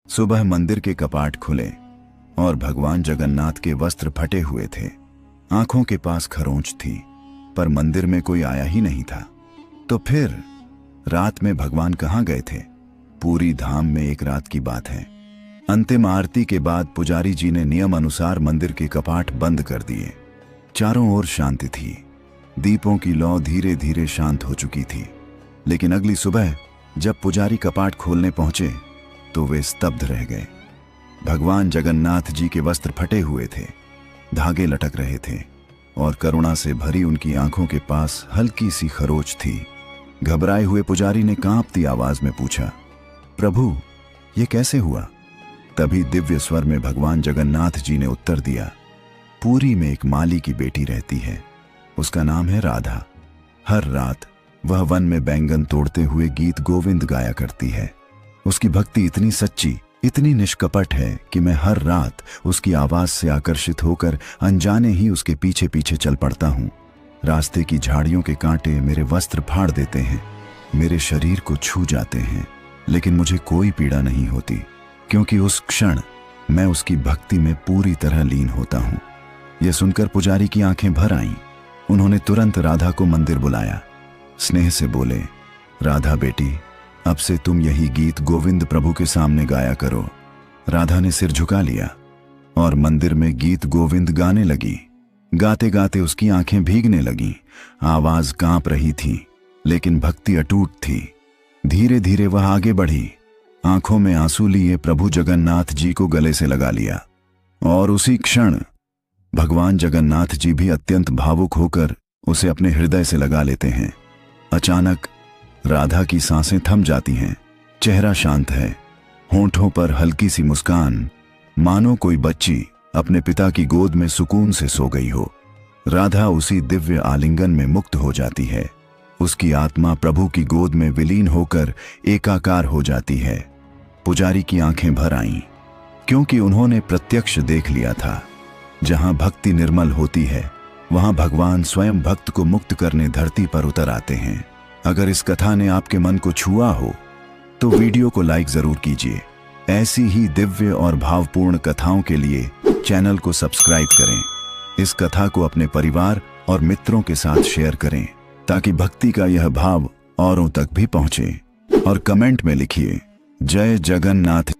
सुबह मंदिर के कपाट खुले और भगवान जगन्नाथ के वस्त्र फटे हुए थे। आंखों के पास खरोंच थी, पर मंदिर में कोई आया ही नहीं था। तो फिर रात में भगवान कहाँ गए थे? पूरी धाम में एक रात की बात है। अंतिम आरती के बाद पुजारी जी ने नियम अनुसार मंदिर के कपाट बंद कर दिए। चारों ओर शांति थी। दीपों की लौ धीरे धीरे शांत हो चुकी थी। लेकिन अगली सुबह जब पुजारी कपाट खोलने पहुंचे तो वे स्तब्ध रह गए। भगवान जगन्नाथ जी के वस्त्र फटे हुए थे, धागे लटक रहे थे और करुणा से भरी उनकी आंखों के पास हल्की सी खरोच थी। घबराए हुए पुजारी ने कांपती आवाज में पूछा, प्रभु ये कैसे हुआ? तभी दिव्य स्वर में भगवान जगन्नाथ जी ने उत्तर दिया, पुरी में एक माली की बेटी रहती है, उसका नाम है राधा। हर रात वह वन में बैंगन तोड़ते हुए गीत गोविंद गाया करती है। उसकी भक्ति इतनी सच्ची, इतनी निष्कपट है कि मैं हर रात उसकी आवाज से आकर्षित होकर अनजाने ही उसके पीछे पीछे चल पड़ता हूँ। रास्ते की झाड़ियों के कांटे मेरे वस्त्र फाड़ देते हैं, मेरे शरीर को छू जाते हैं, लेकिन मुझे कोई पीड़ा नहीं होती, क्योंकि उस क्षण मैं उसकी भक्ति में पूरी तरह लीन होता हूँ। यह सुनकर पुजारी की आंखें भर आईं। उन्होंने तुरंत राधा को मंदिर बुलाया। स्नेह से बोले, राधा बेटी, अब से तुम यही गीत गोविंद प्रभु के सामने गाया करो। राधा ने सिर झुका लिया और मंदिर में गीत गोविंद गाने लगी। गाते गाते उसकी आंखें भीगने लगीं, आवाज कांप रही थी, लेकिन भक्ति अटूट थी। धीरे धीरे वह आगे बढ़ी, आंखों में आंसू लिए प्रभु जगन्नाथ जी को गले से लगा लिया। और उसी क्षण भगवान जगन्नाथ जी भी अत्यंत भावुक होकर उसे अपने हृदय से लगा लेते हैं। अचानक राधा की सांसें थम जाती हैं, चेहरा शांत है, होंठों पर हल्की सी मुस्कान, मानो कोई बच्ची अपने पिता की गोद में सुकून से सो गई हो। राधा उसी दिव्य आलिंगन में मुक्त हो जाती है। उसकी आत्मा प्रभु की गोद में विलीन होकर एकाकार हो जाती है। पुजारी की आंखें भर आईं, क्योंकि उन्होंने प्रत्यक्ष देख लिया था, जहां भक्ति निर्मल होती है वहां भगवान स्वयं भक्त को मुक्त करने धरती पर उतर आते हैं। अगर इस कथा ने आपके मन को छुआ हो तो वीडियो को लाइक जरूर कीजिए। ऐसी ही दिव्य और भावपूर्ण कथाओं के लिए चैनल को सब्सक्राइब करें। इस कथा को अपने परिवार और मित्रों के साथ शेयर करें, ताकि भक्ति का यह भाव औरों तक भी पहुंचे। और कमेंट में लिखिए, जय जगन्नाथ।